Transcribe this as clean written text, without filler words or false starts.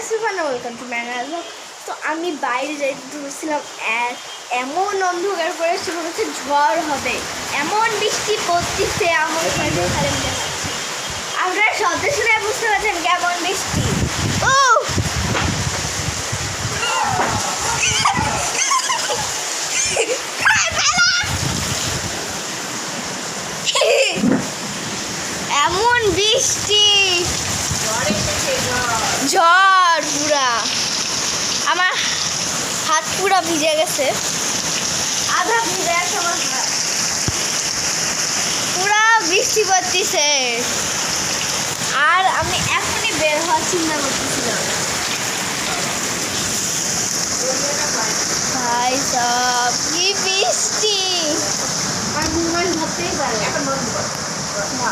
সুবানা welcome to ম্যানাজ। তো আমি বাইরে যাইতে ধরছিলাম, এমন অন্ধকার করে শুরু হচ্ছে, ঝড় হবে, এমন বৃষ্টি পড়তেছে, আমার আপনারা সদস্যরা বুঝতে পারছেন কেমন বৃষ্টি। ও এমন বৃষ্টি, ঝড়, পুরা আমার হাত পুরা ভিজে গেছে, আধা ভিজে গেছে আমার হাত, পুরা বৃষ্টি পড়তেছে। আর আমি এখনই বের হওয়ার চিন্তা করতেছিলাম। ভাই সব কি বৃষ্টি, আর মোবাইল ধরতেই পারে না।